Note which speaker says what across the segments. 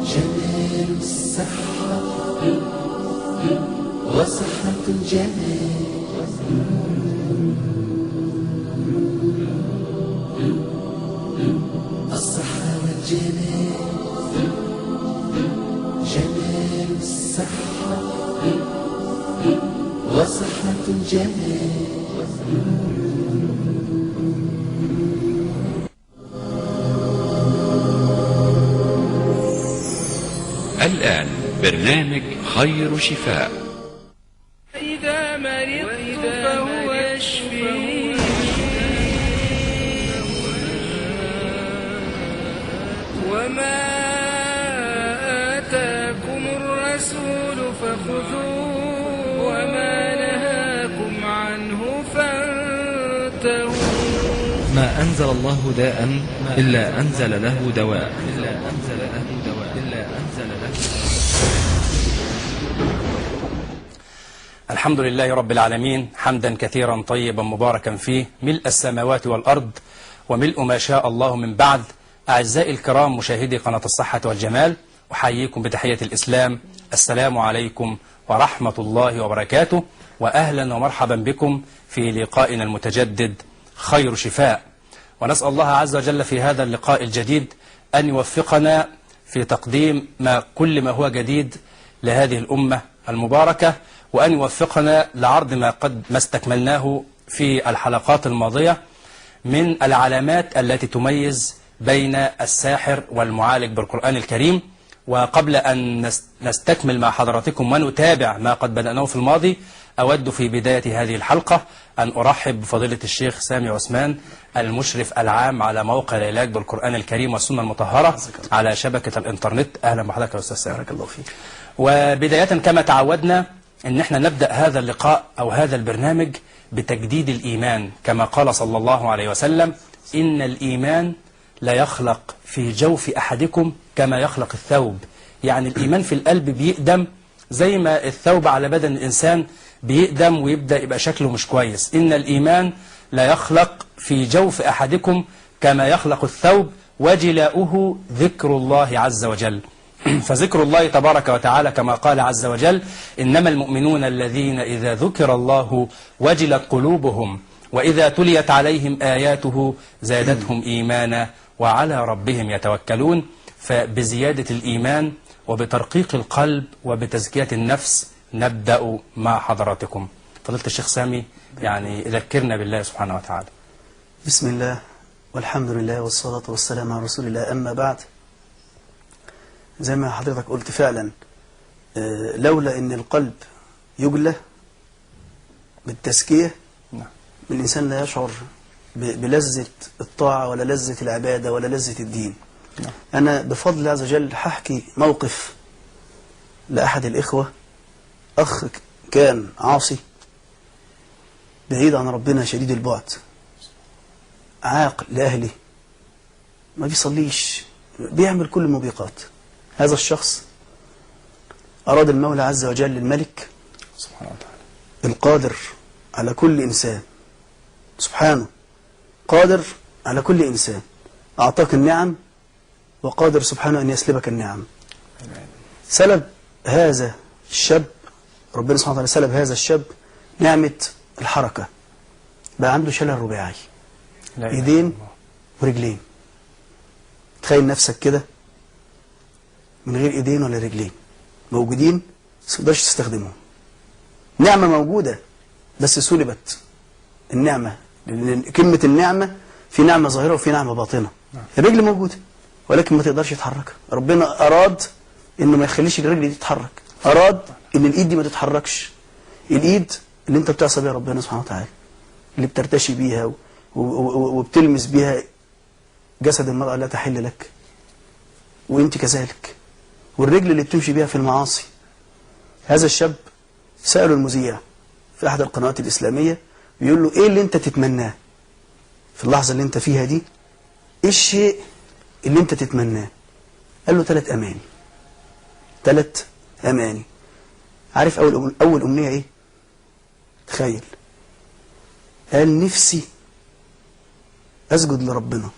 Speaker 1: جمال الصحة وصحة الجمال، الصحة والجمال، جمال الصحة وصحة الجمال.
Speaker 2: الآن برنامج خير شفاء.
Speaker 3: إذا مرضت فهو يشفي، وما آتاكم الرسول فخذوه، وما نهاكم عنه فانتهوا.
Speaker 4: ما أنزل الله داء إلا أنزل له دواء.
Speaker 5: الحمد لله رب العالمين، حمدا كثيرا طيبا مباركا فيه، ملء السماوات والأرض وملء ما شاء الله من بعد. أعزائي الكرام مشاهدي قناة الصحة والجمال، أحييكم بتحية الإسلام، السلام عليكم ورحمة الله وبركاته، وأهلا ومرحبا بكم في لقائنا المتجدد خير شفاء. ونسأل الله عز وجل في هذا اللقاء الجديد أن يوفقنا في تقديم كل ما هو جديد لهذه الأمة المباركة، وأن يوفقنا لعرض ما استكملناه في الحلقات الماضية من العلامات التي تميز بين الساحر والمعالج بالقرآن الكريم. وقبل أن نستكمل مع حضراتكم ونتابع ما قد بدأناه في الماضي، أود في بداية هذه الحلقة أن أرحب بفضيلة الشيخ سامي عثمان، المشرف العام على موقع العلاج بالقرآن الكريم والسنة المطهرة على شبكة الإنترنت. أهلا بحضرتك يا أستاذ سامي. بارك الله فيك. وبداية كما تعودنا أن احنا نبدأ هذا اللقاء أو هذا البرنامج بتجديد الإيمان، كما قال صلى الله عليه وسلم: إن الإيمان لا يخلق في جوف أحدكم كما يخلق الثوب. يعني الإيمان في القلب بيقدم زي ما الثوب على بدن الإنسان بيقدم ويبدأ يبقى شكله مش كويس. إن الإيمان لا يخلق في جوف أحدكم كما يخلق الثوب وجلاؤه ذكر الله عز وجل. فذكر الله تبارك وتعالى كما قال عز وجل: إنما المؤمنون الذين إذا ذكر الله وجلت قلوبهم وإذا تليت عليهم آياته زادتهم إيمانا وعلى ربهم يتوكلون. فبزيادة الإيمان وبترقيق القلب وبتزكية النفس نبدأ مع حضراتكم. فضيلة الشيخ سامي، يعني ذكرنا بالله سبحانه وتعالى.
Speaker 6: بسم الله والحمد لله والصلاة والسلام على رسول الله، أما بعد. زي ما حضرتك قلت فعلا، لولا أن القلب يجلى بالتزكية الإنسان لا يشعر بلذة الطاعة ولا لذة العبادة ولا لذة الدين. أنا بفضل الله عز وجل هحكي موقف لأحد الإخوة، أخ كان عاصي بعيد عن ربنا شديد البعد، عاق لأهله، ما بيصليش، بيعمل كل الموبقات. هذا الشخص أراد المولى عز وجل الملك
Speaker 5: سبحانه وتعالى
Speaker 6: القادر على كل إنسان، سبحانه قادر على كل إنسان، أعطاك النعم وقادر سبحانه أن يسلبك النعم. سلب هذا الشاب، ربنا سبحانه وتعالى سلب هذا الشاب نعمة الحركة، بقى عنده شلل رباعي، ايدين ورجلين. تخيل نفسك كده من غير ايدين ولا رجلين، موجودين بس ما تقدرش تستخدمهم. نعمة موجودة بس سلبت النعمة، لأن كلمة النعمة في نعمة ظاهرة وفي نعمة باطنة. الرجل موجودة ولكن ما تقدرش تتحرك. ربنا أراد إنه ما يخليش الرجل دي تتحرك، أراد إن الإيد دي ما تتحركش. الإيد اللي أنت بتعصى بيها ربنا سبحانه وتعالى، اللي بترتشي بيها وبتلمس بيها جسد المرأة لا تحل لك، وأنت كذلك. والرجل اللي بتمشي بيها في المعاصي. هذا الشاب سأله المذيع في أحد القنوات الإسلامية، بيقول له: إيه اللي أنت تتمناه في اللحظة اللي أنت فيها دي؟ إيه الشيء اللي أنت تتمناه؟ قال له: 3 أماني. 3 أماني. عارف أول أمنية إيه؟ تخيل، قال نفسي أسجد لربنا.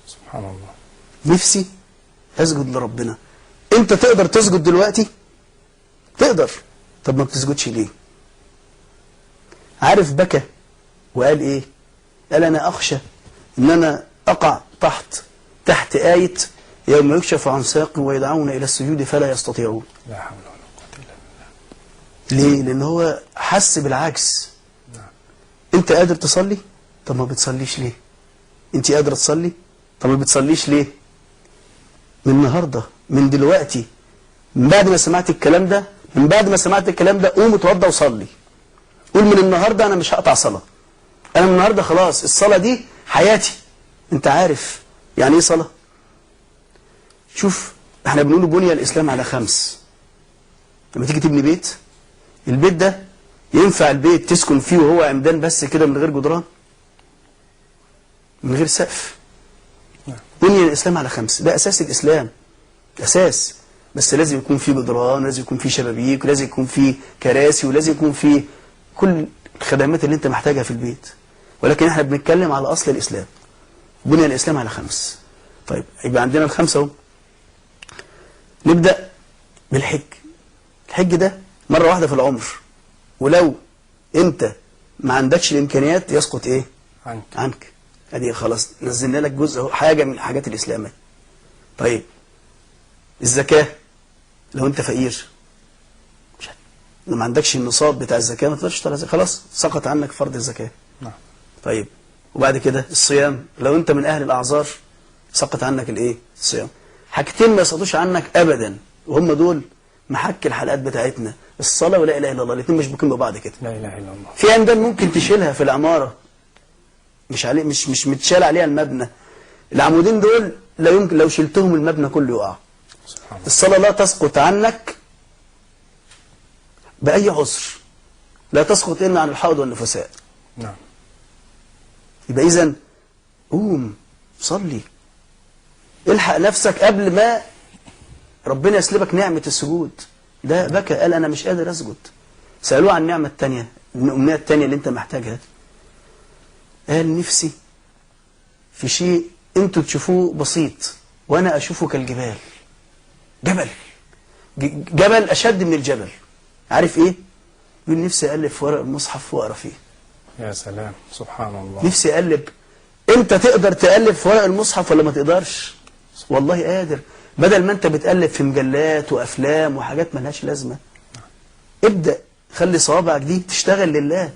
Speaker 5: سبحان الله.
Speaker 6: نفسي أسجد لربنا. أنت تقدر تسجد دلوقتي؟ تقدر. طب ما بتسجدش ليه؟ عارف بكى وقال إيه؟ قال أنا أخشى إن أنا أقع تحت آية يوم يكشف عن ساق ويدعون إلى السجود فلا يستطيعون.
Speaker 5: لا حول ولا قوة إلا بالله.
Speaker 6: ليه؟ لأن هو حس بالعجز. أنت قادر تصلي؟ طب ما بتصليش ليه؟ أنت قادرة تصلي؟ طب ما بتصليش ليه؟ من النهاردة، من دلوقتي، من بعد ما سمعت الكلام ده، قوم اتوضى وصلي. قول من النهاردة أنا مش هقطع صلاة. أنا من النهاردة خلاص الصلاة دي حياتي. أنت عارف يعني إيه صلاة؟ شوف، احنا بنقول بني الإسلام على 5. لما تيجي تبني بيت، البيت ده ينفع البيت تسكن فيه وهو عمدان بس كده من غير جدران، من غير سقف. بني الإسلام على 5، ده أساس الإسلام، أساس. بس لازم يكون فيه جدران، ولازم يكون فيه شبابيك، ولازم يكون فيه كراسي، ولازم يكون فيه كل الخدمات اللي انت محتاجها في البيت. ولكن احنا بنتكلم على أصل الإسلام. بني الإسلام على 5. طيب يبقى عندنا ال5 اهو. نبدأ بالحج. الحج ده مرة واحدة في العمر، ولو انت ما عندكش الإمكانيات يسقط ايه؟ عنك. ادي خلاص نزلنا لك جزء، حاجة من حاجات الإسلام. طيب الزكاة، لو انت فقير لو ما عندكش النصاب بتاع الزكاة ما تقدرش تطلع زكاة، خلاص سقط عنك فرض الزكاة. طيب وبعد كده الصيام، لو انت من أهل الأعذار سقط عنك الايه؟ الصيام. حاجتين ما يسقطوش عنك أبدا، وهم دول محك الحلقات بتاعتنا، الصلاة ولا إله إلا الله. الاثنين مشبوكين ببعض كده.
Speaker 5: لا إله إلا الله.
Speaker 6: في عمدان ممكن تشيلها في العمارة، مش متشال عليها المبنى. العمودين دول لا يمكن لو شلتهم المبنى كله يقع. الصلاة لا تسقط عنك بأي عذر، لا تسقط إلا عن الحائض والنفساء.
Speaker 5: نعم.
Speaker 6: يبقى إذن قوم صلي، الحق نفسك قبل ما ربنا يسلبك نعمة السجود. ده بكى قال أنا مش قادر أسجد. سألوه عن النعمة التانية، الأمنية التانية اللي أنت محتاجها. قال نفسي في شيء أنتوا تشوفوه بسيط وأنا أشوفه كالجبال. جبل أشد من الجبل. عارف إيه؟ يقول نفسي أقلب في ورق المصحف وأقرأ فيه.
Speaker 5: يا سلام، سبحان الله.
Speaker 6: نفسي أقلب. أنت تقدر تقلب في ورق المصحف ولا ما تقدرش؟ والله قادر. بدل ما أنت بتقلب في مجلات وأفلام وحاجات ملهاش لازمة، ابدأ خلي صوابعك دي تشتغل لله.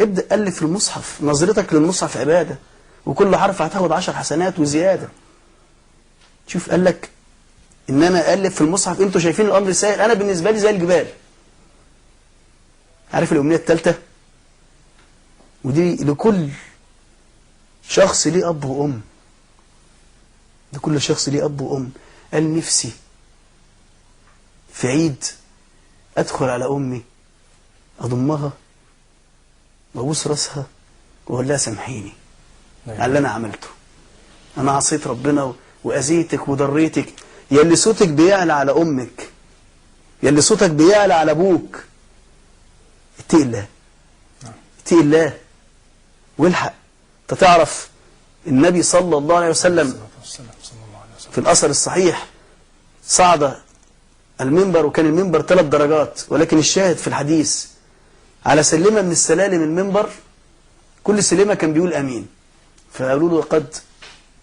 Speaker 6: ابدأ قلب في المصحف. نظرتك للمصحف عبادة، وكل حرف هتاخد 10 حسنات وزيادة. شوف قال لك إن أنا أقلب في المصحف. أنتوا شايفين الأمر سهل، أنا بالنسبة لي زي الجبال. عارف الأمنية الثالثة؟ ودي لكل شخص ليه أب وأم. لكل شخص ليه أب وأم. قال نفسي في عيد أدخل على أمي أضمها وأبوس راسها وأقول لها سامحيني على اللي أنا عملته. أنا عصيت ربنا وأذيتك وضريتك. يلي صوتك بيعلى على أمك، يلي صوتك بيعلى على أبوك، اتقي الله، اتقي الله والحق. أنت تعرف النبي صلى الله عليه وسلم في الأثر الصحيح صعد المنبر، وكان المنبر 3 درجات، ولكن الشاهد في الحديث على سلمة من السلالم المنبر، كل سلمة كان بيقول أمين. فقالوا له قد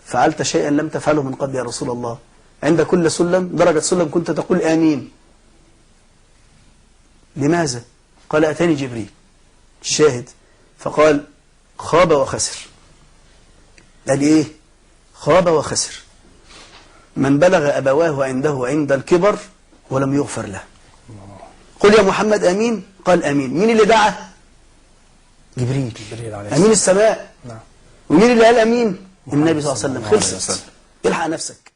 Speaker 6: فعلت شيئا لم تفعله من قبل يا رسول الله. عند كل سلم درجة سلم كنت تقول آمين. لماذا؟ قال أتاني جبريل. الشاهد فقال خاب وخسر. قال إيه؟ خاب وخسر من بلغ أبواه عنده عند الكبر ولم يغفر له. قل يا محمد آمين. قال آمين. مين اللي دعا؟ جبريل. أمين السماء. ومين اللي قال آمين؟ النبي صلى الله عليه وسلم. خلصت. الحق نفسك.